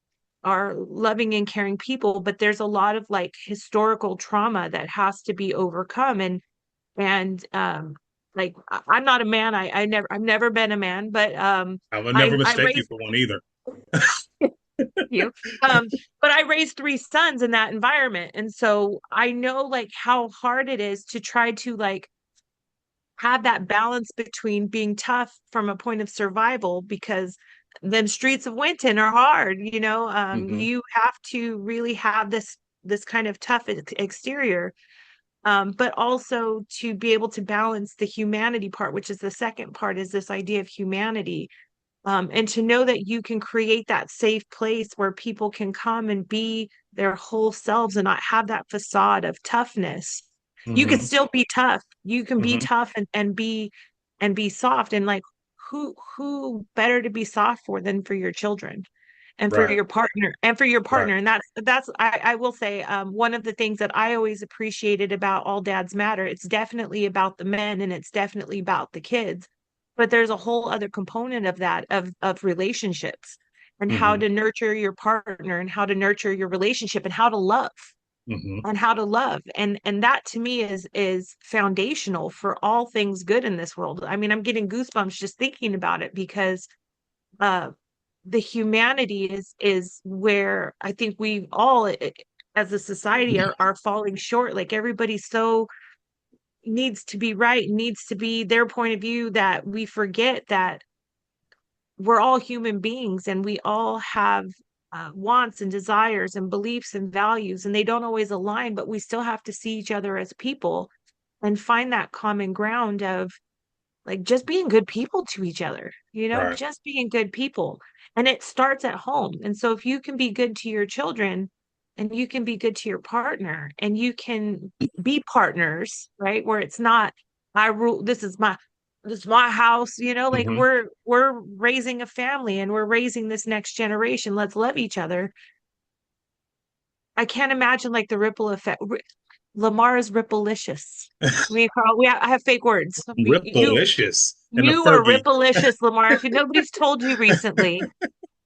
loving and caring people, but there's a lot of like historical trauma that has to be overcome. And like, I'm not a man. I've never been a man, but I would never I mistake you raised for one either. you. Um, but I raised three sons in that environment. And so I know like how hard it is to try to like have that balance between being tough from a point of survival, because them streets of Winton are hard. Hmm. You have to really have this kind of tough exterior, but also to be able to balance the humanity part, which is the second part, is this idea of humanity. And to know that you can create that safe place where people can come and be their whole selves and not have that facade of toughness. You can Hmm. still be tough. You can be Hmm. tough and be soft. And like, who better to be soft for than for your children and for Right, your partner and for your right. partner. And that's I will say, one of the things that I always appreciated about All Dads Matter, it's definitely about the men and it's definitely about the kids, but there's a whole other component of that, of relationships, and how Hmm. to nurture your partner and how to nurture your relationship and how to love, Hmm. and that to me is foundational for all things good in this world. I mean, I'm getting goosebumps just thinking about it, because uh the humanity is where I think we all, as a society, are falling short. Like, everybody so needs to be right, needs to be their point of view, that we forget that we're all human beings and we all have wants and desires and beliefs and values, and they don't always align, but we still have to see each other as people and find that common ground of like just being good people to each other, Right. just being good people. And it starts at home. And so if you can be good to your children and you can be good to your partner and you can be partners, right? Where it's not, I rule, this is my house, like, Hmm. we're raising a family and we're raising this next generation. Let's love each other. I can't imagine like the ripple effect. Lamar is ripplelicious. Me and Carl, I have fake words. You Ripalicious and a you are Fergie. ripplelicious, Lamar. If nobody's told you recently,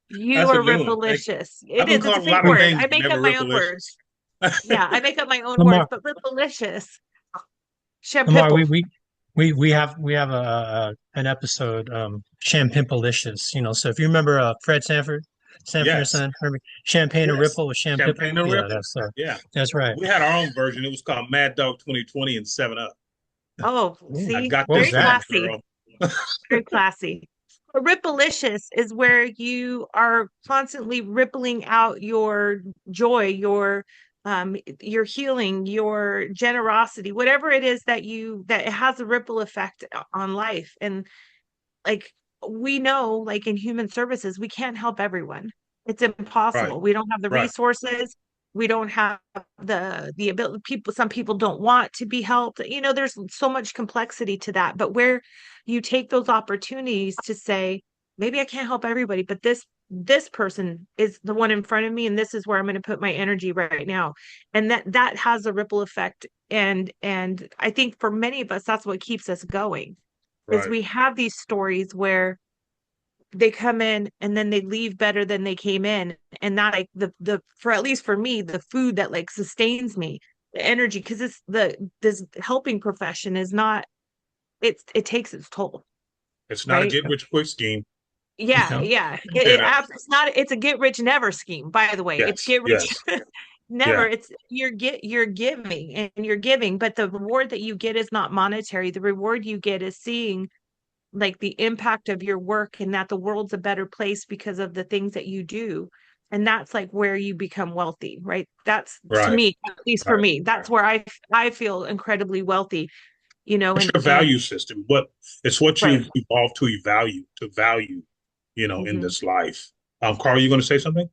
you That's a are new one. Thank you. ripplelicious. I've It been is. It's a called a fake lot of word. things, I but make never up my own words. Ripalicious. Yeah, I make up my own words, Lamar, but ripplelicious. Shem Lamar, pipple. we have an episode, Champagne. So if you remember Fred Sanford, San Yes. Fernando, Champagne and Yes. Ripple with Champagne Shampipple. and Yeah, Ripple. Yeah. that's right. We had our own version. It was called Mad Dog 2020 and 7 Up. Oh, Ooh, I see, got what was very this one, that? classy, girl. very classy. A Ripplicious is where you are constantly rippling out your joy, your healing, your generosity, whatever it is that it has a ripple effect on life. And like we know, like in human services, we can't help everyone. It's Right. impossible. We don't have the Right. resources. We don't have the ability. Some people don't want to be helped. There's so much complexity to that. But where you take those opportunities to say, maybe I can't help everybody, but this person is the one in front of me, and this is where I'm going to put my energy right now. And that has a ripple effect. And I think for many of us, that's what keeps us going is Right. we have these stories where they come in and then they leave better than they came in. And that like the for at least for me, the food that like sustains me, the energy, because this helping profession is not it takes its toll, It's not a right? get rich quick scheme. Yeah, No, yeah. You know. It's not it's a get rich never scheme, by the way. It's Yes. get rich Yes. never. Yeah. It's you're giving and you're giving, but the reward that you get is not monetary. The reward you get is seeing like the impact of your work and that the world's a better place because of the things that you do. And that's like where you become wealthy, right? That's to Right. me, at least for Right. me, that's where I feel incredibly wealthy, It's and your value system. It's what right. you've evolved to value, in Hmm. this life. Carl, you going to say something?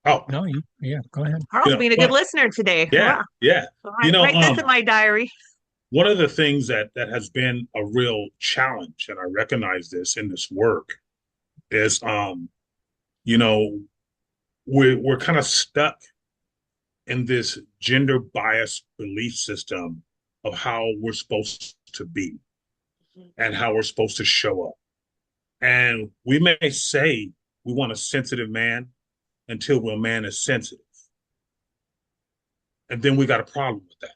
Oh, no, yeah, go ahead. Carl's being a good well, listener today. yeah, Wow. yeah. Write this in my diary. One of the things that has been a real challenge, and I recognize this in this work, is you know, we're kind of stuck in this gender bias belief system of how we're supposed to be and how we're supposed to show up. And we may say we want a sensitive man until a man is sensitive. And then we got a problem with that,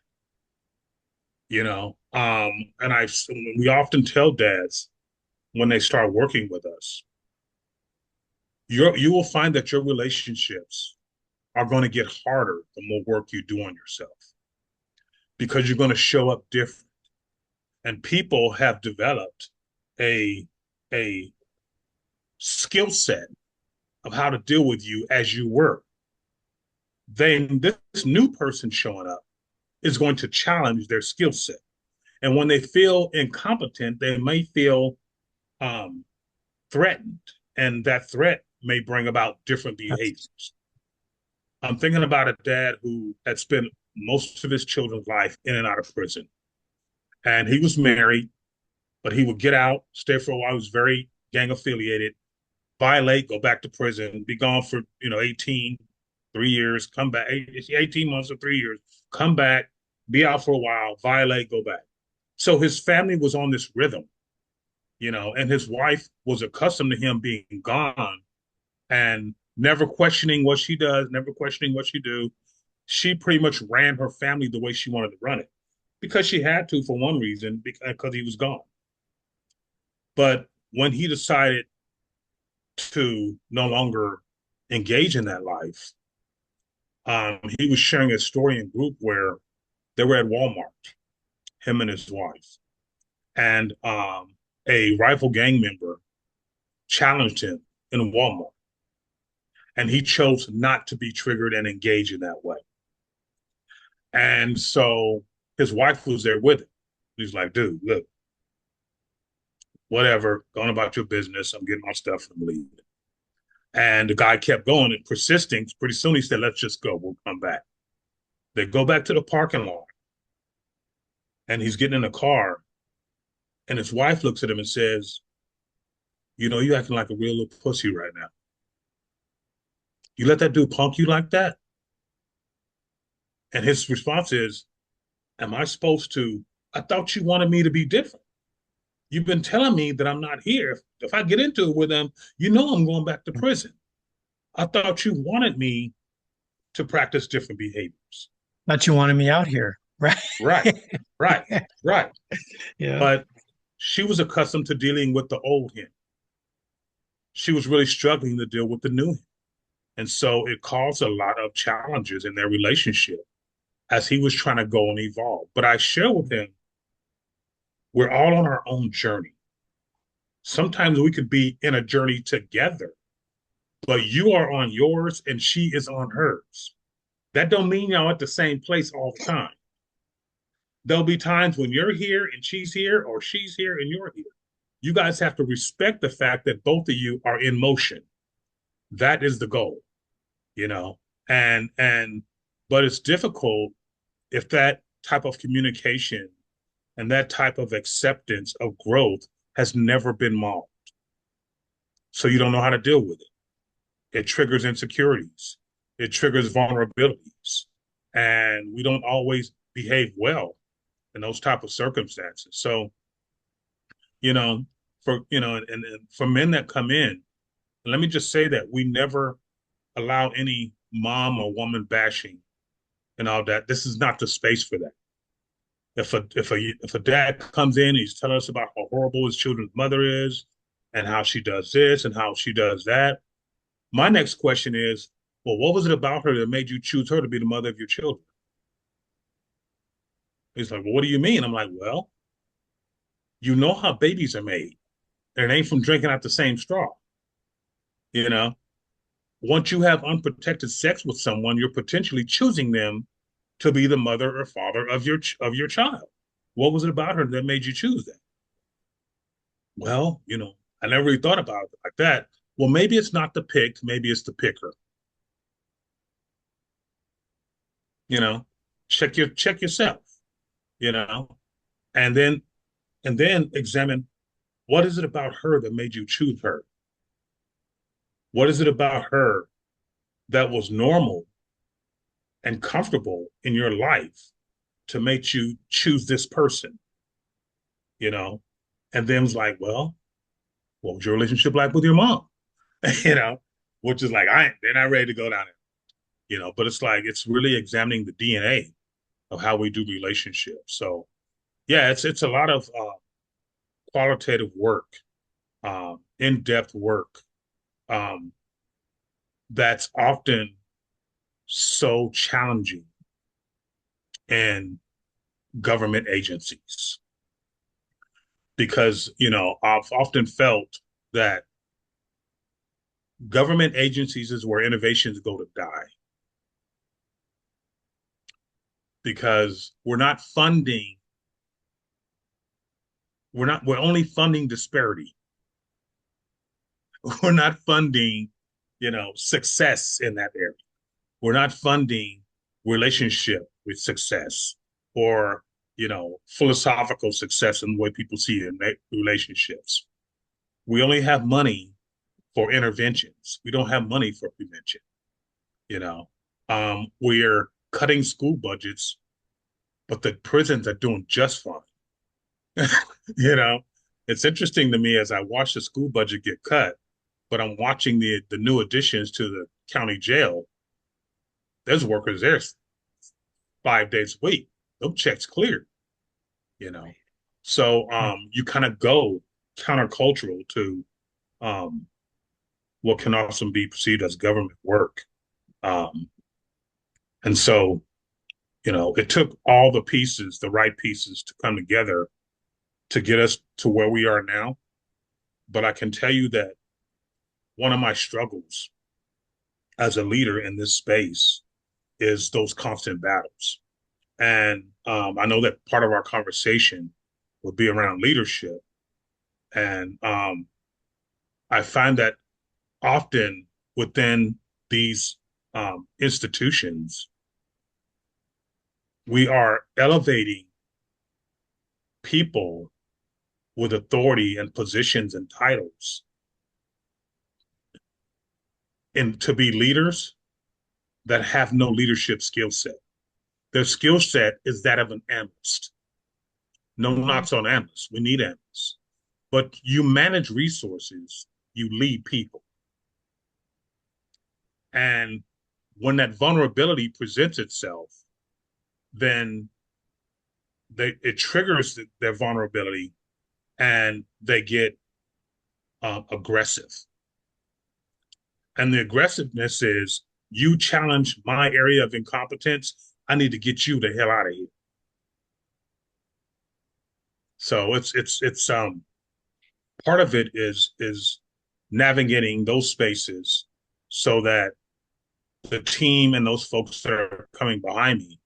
you know? And we often tell dads when they start working with us, you will find that your relationships are going to get harder the more work you do on yourself because you're going to show up different. And people have developed a a skill set of how to deal with you as you were. Then this new person showing up is going to challenge their skill set. And when they feel incompetent, they may feel um, threatened, and that threat may bring about different That's behaviors. I'm thinking about a dad who had spent most of his children's life in and out of prison. And he was married, but he would get out, stay for a while. He was very gang affiliated, violate, go back to prison, be gone for 18, 3 years, come back, 18 months or 3 years, come back, be out for a while, violate, go back. So his family was on this rhythm, and his wife was accustomed to him being gone and never questioning what she does, never questioning what she do. She pretty much ran her family the way she wanted to run it because she had to for one reason, because he was gone. But when he decided to no longer engage in that life, he was sharing a story in group where they were at Walmart, him and his wife, and a rival gang member challenged him in Walmart, and he chose not to be triggered and engage in that way. And so his wife was there with him. He's like, dude, look, whatever, going about your business. I'm getting my stuff and leave. And the guy kept going and persisting. Pretty soon he said, let's just go. We'll come back. They go back to the parking lot and he's getting in the car. And his wife looks at him and says, you acting like a real little pussy right now. You let that dude punk you like that? And his response is, am I supposed to? I thought you wanted me to be different. You've been telling me that I'm not here. If I get into it with them, I'm going back to prison. I thought you wanted me to practice different behaviors. not you wanted me out here, right? Right, right, right. Yeah. But she was accustomed to dealing with the old him. she was really struggling to deal with the new him. And so it caused a lot of challenges in their relationship as he was trying to go and evolve. But I share with him, we're all on our own journey. Sometimes we could be in a journey together, but you are on yours and she is on hers. That don't mean y'all at the same place all the time. There'll be times when you're here and she's here, or she's here and you're here. You guys have to respect the fact that both of you are in motion. That is the goal, you know. And but it's difficult if that type of communication and that type of acceptance of growth has never been modeled. So you don't know how to deal with it. It triggers insecurities. It triggers vulnerabilities. And we don't always behave well in those type of circumstances. So, you know, and for men that come in, let me just say that we never allow any mom or woman bashing and all that. This is not the space for that. If a dad comes in and he's telling us about how horrible his children's mother is and how she does this and how she does that, my next question is, well, what was it about her that made you choose her to be the mother of your children? He's like, well, what do you mean? I'm like, well, you know how babies are made. And it ain't from drinking out the same straw. You know, once you have unprotected sex with someone, you're potentially choosing them to be the mother or father of your child. What was it about her that made you choose that? Well, I never really thought about it like that. Well, maybe it's not the pick, maybe it's the picker. You know, check yourself, you know, and then examine, what is it about her that made you choose her? What is it about her that was normal and comfortable in your life to make you choose this person? You know, and then was like, well, what was your relationship like with your mom? you know, which is like, they're not ready to go down there, but it's like, it's really examining the DNA of how we do relationships. So yeah, it's a lot of qualitative work, in-depth work, um, that's often so challenging in government agencies because, I've often felt that government agencies is where innovations go to die because we're only funding disparity. We're not funding, success in that area. We're not funding relationship with success or, philosophical success in the way people see it in relationships. We only have money for interventions. We don't have money for prevention. You know, we're cutting school budgets, but the prisons are doing just fine. you know, it's interesting to me as I watch the school budget get cut, but I'm watching the new additions to the county jail. There's workers there 5 days a week. Those checks cleared, you know. So you kind of go countercultural to um, what can also be perceived as government work. Um, and so, it took all the pieces, the right pieces to come together to get us to where we are now. But I can tell you that one of my struggles as a leader in this space is those constant battles. And I know that part of our conversation will be around leadership. And I find that often within these institutions, we are elevating people with authority and positions and titles and to be leaders that have no leadership skill set. Their skill set is that of an analyst. No knocks on analysts. We need analysts. But you manage resources, you lead people. And when that vulnerability presents itself, then it triggers their vulnerability and they get aggressive. And the aggressiveness is you challenge my area of incompetence. I need to get you the hell out of here. So it's part of it is navigating those spaces so that the team and those folks that are coming behind me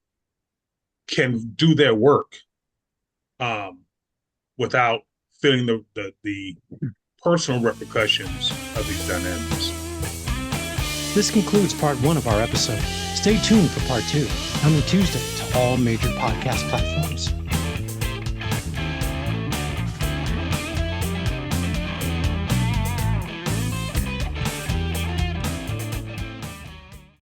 can do their work without feeling the personal repercussions of these dynamics. This concludes part 1 of our episode. Stay tuned for part 2, coming Tuesday to all major podcast platforms.